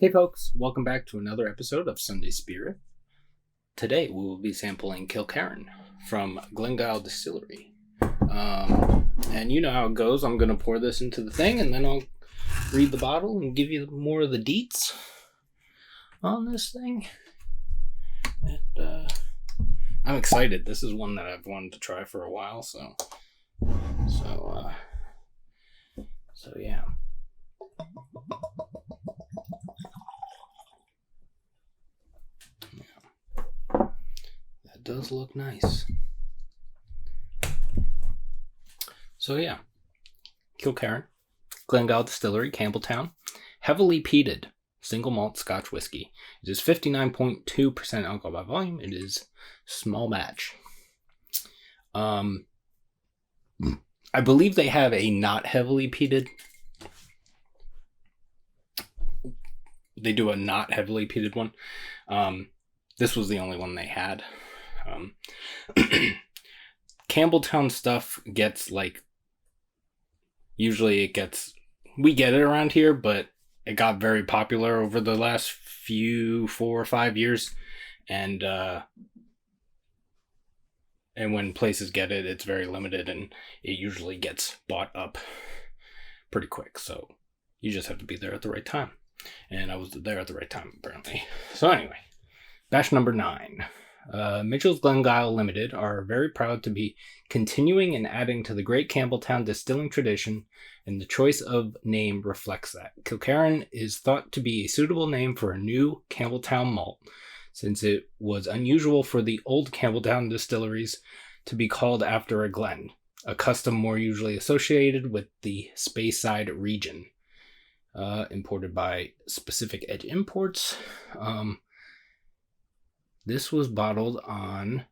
Hey folks, welcome back to another episode of Sunday Spirit. Today we will be sampling Kilkerran from Glengyle Distillery. And you know how it goes. I'm going to pour this into the thing and then I'll read the bottle and give you more of the deets on this thing. And I'm excited. This is one that I've wanted to try for a while, so yeah. That does look nice. So yeah, Kilkerran, Glengyle Distillery, Campbelltown, heavily peated single malt Scotch whiskey. It is 59.2% alcohol by volume. It is small batch. I believe they have a not heavily peated. They do a not heavily peated one. This was the only one they had. Campbelltown stuff gets usually it gets, we get it around here, but it got very popular over the last 4 or 5 years. And when places get it, it's very limited and it usually gets bought up pretty quick. So you just have to be there at the right time. And I was there at the right time, apparently. So anyway, batch number 9. Mitchell's Glengyle Limited are very proud to be continuing and adding to the great Campbelltown distilling tradition, and the choice of name reflects that. Kilkerran is thought to be a suitable name for a new Campbelltown malt, since it was unusual for the old Campbelltown distilleries to be called after a glen, a custom more usually associated with the Speyside region. Imported by Specific Edge Imports. This was bottled on,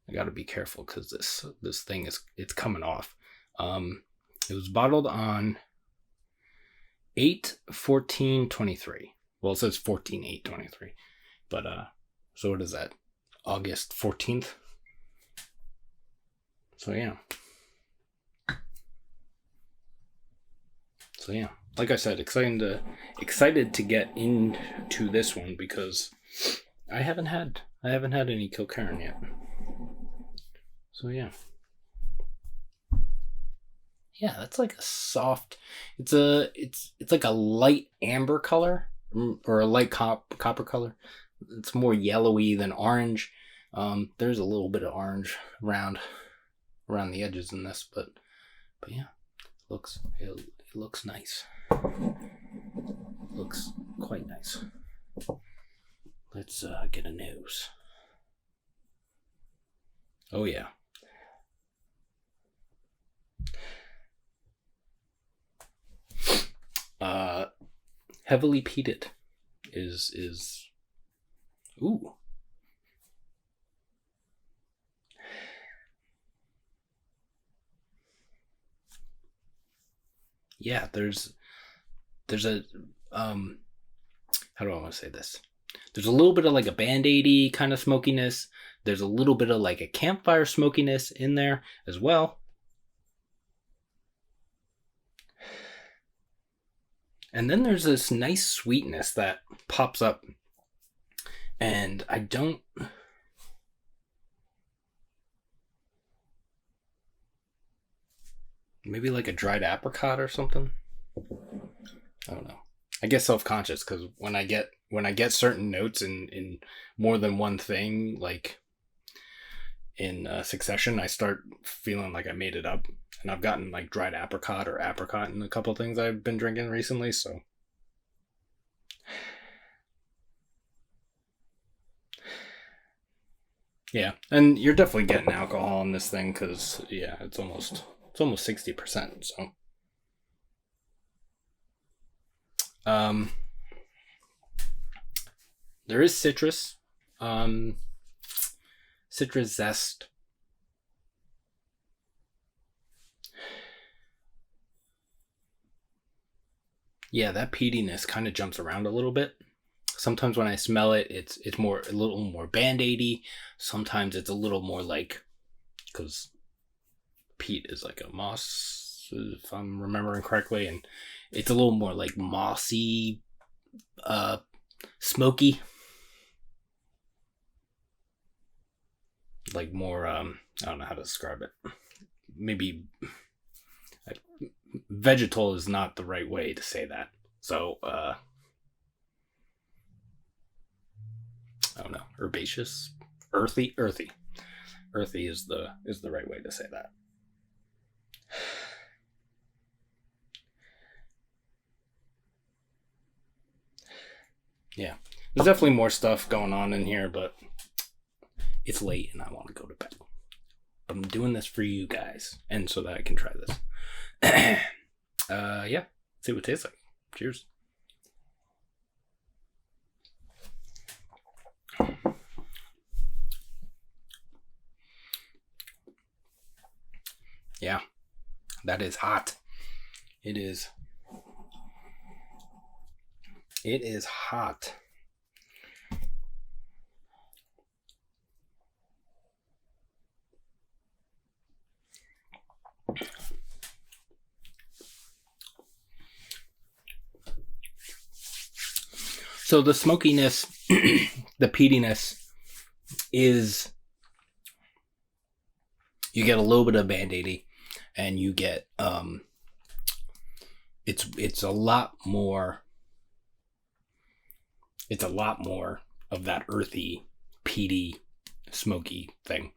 I gotta be careful because this thing it's coming off. It was bottled on 8/14/23. Well, it says 14/8/23, but so what is that? August 14th. So yeah. Like I said, excited to get into this one because I haven't had any Kilkerran yet. So yeah, that's like a soft. It's like a light amber color or a light copper color. It's more yellowy than orange. There's a little bit of orange around the edges in this, but yeah, it looks nice. Looks quite nice. Let's get a nose. Oh yeah. Heavily peated is ooh. Yeah, there's a how do I want to say this? There's a little bit of like a Band-Aid-y kind of smokiness. There's a little bit of like a campfire smokiness in there as well. And then there's this nice sweetness that pops up. And I don't... Maybe like a dried apricot or something? I don't know. I get self-conscious because when I get certain notes in more than one thing, like in succession, I start feeling like I made it up. And I've gotten like dried apricot or apricot in a couple of things I've been drinking recently, so. Yeah, and you're definitely getting alcohol in this thing because, yeah, it's almost 60%, so. There is citrus, citrus zest. Yeah, that peatiness kind of jumps around a little bit. Sometimes when I smell it, it's a little more Band-Aid-y. Sometimes it's a little more like, because peat is like a moss, if I'm remembering correctly, and it's a little more like mossy, smoky. Like more, I don't know how to describe it. Maybe vegetal is not the right way to say that. So, I don't know, herbaceous, earthy is the right way to say that. Yeah, there's definitely more stuff going on in here, but it's late and I want to go to bed. But I'm doing this for you guys, and so that I can try this. Yeah, see what it tastes like. Cheers. Yeah, that is hot. It is hot. So the smokiness, the peatiness is, you get a little bit of Band-Aidy, and you get it's a lot more of that earthy, peaty, smoky thing,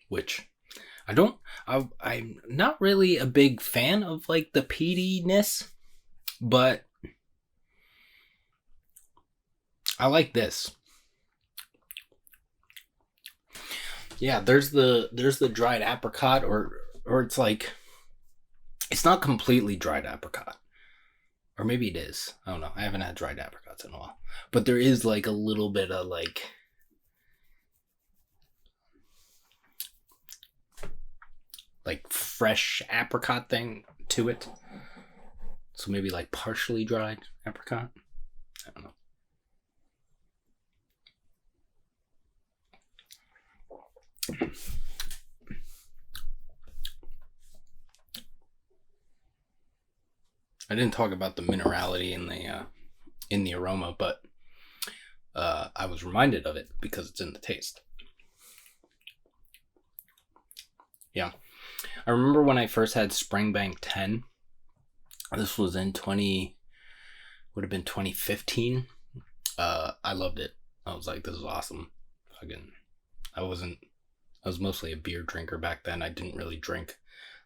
which I'm not really a big fan of, like, the peatiness, but I like this. Yeah, there's the dried apricot, or it's like, it's not completely dried apricot. Or maybe it is. I don't know. I haven't had dried apricots in a while. But there is like a little bit of like fresh apricot thing to it. So maybe like partially dried apricot. I don't know. I didn't talk about the minerality in the aroma, but I was reminded of it because it's in the taste. Yeah, I remember when I first had Springbank 10. This was in 2015. I loved it. I was like, this is awesome. I was mostly a beer drinker back then. I didn't really drink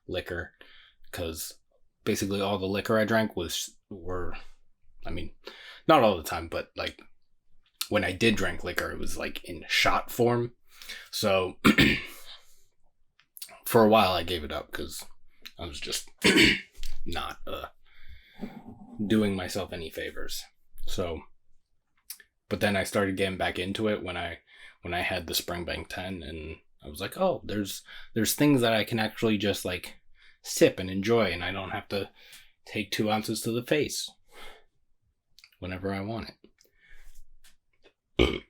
liquor because basically all the liquor I drank were, I mean, not all the time, but like when I did drink liquor, it was like in shot form. So for a while I gave it up because I was just not doing myself any favors. So, but then I started getting back into it when I had the Springbank 10, and I was like, oh, there's things that I can actually just like sip and enjoy, and I don't have to take 2 ounces to the face whenever I want it.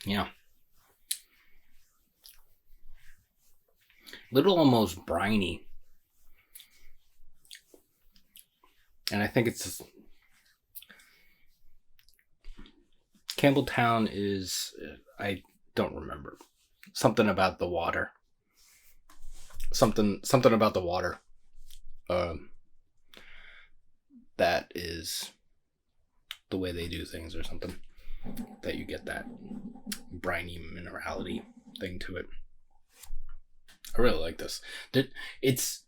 Yeah. Little almost briny. And I think it's Campbelltown is, I don't remember. Something about the water. Something about the water. That is the way they do things or something. That you get that briny minerality thing to it. I really like this. It's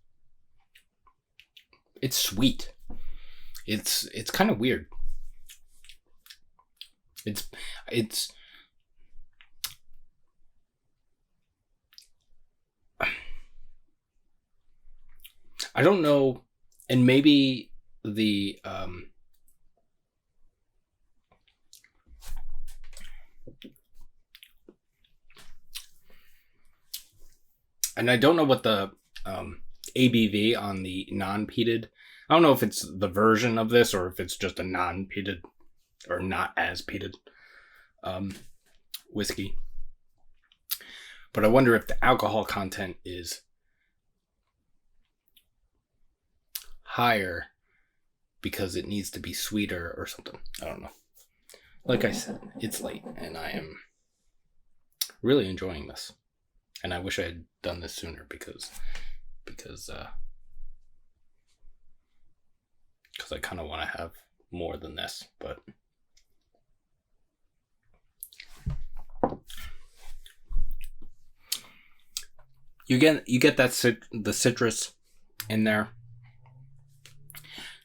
sweet. It's kind of weird. It's I don't know, and maybe the and I don't know what the ABV on the non-peated. I don't know if it's the version of this or if it's just a non-peated or not as peated. whiskey. But I wonder if the alcohol content is higher because it needs to be sweeter or something. I don't know. Like I said, it's late and I am really enjoying this. And I wish I had done this sooner because I kind of want to have more than this, but you get that the citrus in there.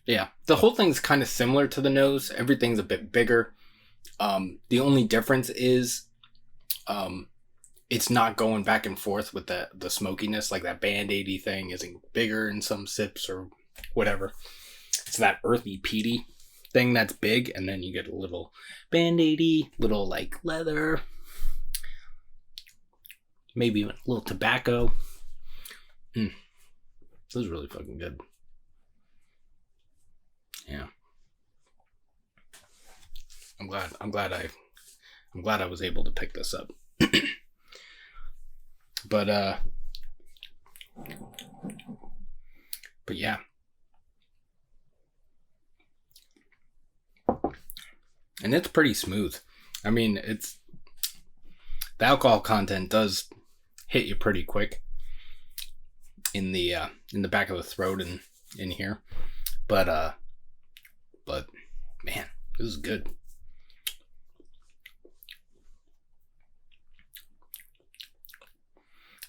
Yeah, the whole thing's kind of similar to the nose. Everything's a bit bigger. The only difference is it's not going back and forth with the smokiness, like that Band-Aidy thing isn't bigger in some sips or whatever. It's that earthy, peaty thing that's big, and then you get a little Band-Aidy, little like leather, maybe even a little tobacco. This is really fucking good. Yeah. I'm glad I was able to pick this up. But yeah. And it's pretty smooth. I mean, the alcohol content does hit you pretty quick in the back of the throat and in here. But man, this is good.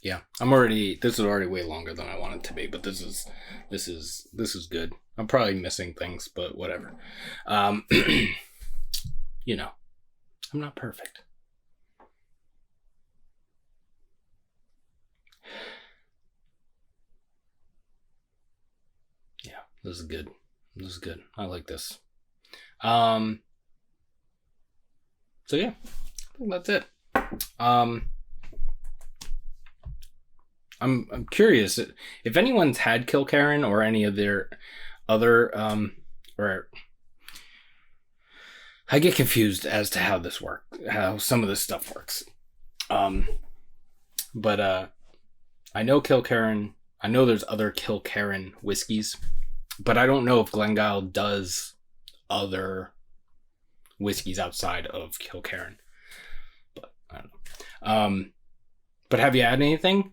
Yeah, this is already way longer than I want it to be, but this is good. I'm probably missing things, but whatever. You know, I'm not perfect. Yeah, this is good. This is good. I like this. So yeah, I think that's it. I'm curious if anyone's had Kilkerran or any of their other or I get confused as to how some of this stuff works. But I know Kilkerran. I know there's other Kilkerran whiskeys, but I don't know if Glengyle does other whiskeys outside of Kilkerran. But I don't know. But have you had anything?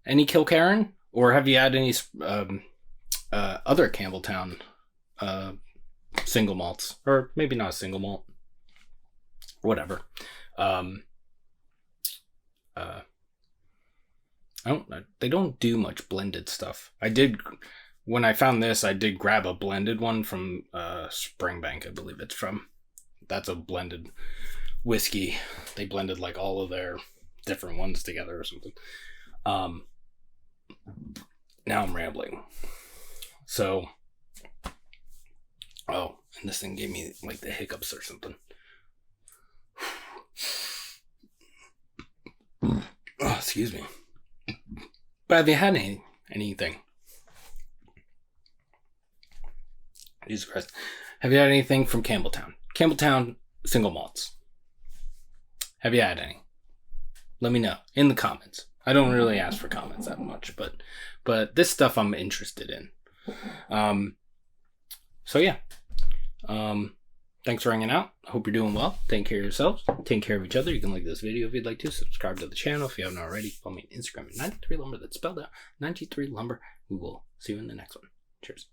Any Kilkerran? Or have you had any other Campbelltown single malts? Or maybe not a single malt. Whatever. They don't do much blended stuff. When I found this, I did grab a blended one from Springbank, I believe it's from. That's a blended whiskey. They blended like all of their different ones together or something. Now I'm rambling. So, and this thing gave me like the hiccups or something. Oh, excuse me. But have you had anything? Jesus Christ. Have you had anything from Campbelltown? Campbelltown single malts. Have you had any? Let me know in the comments. I don't really ask for comments that much, but this stuff I'm interested in. So yeah. Thanks for hanging out. I hope you're doing well. Take care of yourselves. Take care of each other. You can like this video if you'd like to. Subscribe to the channel if you haven't already. Follow me on Instagram at 93lumber. That's spelled out 93lumber. We will see you in the next one. Cheers.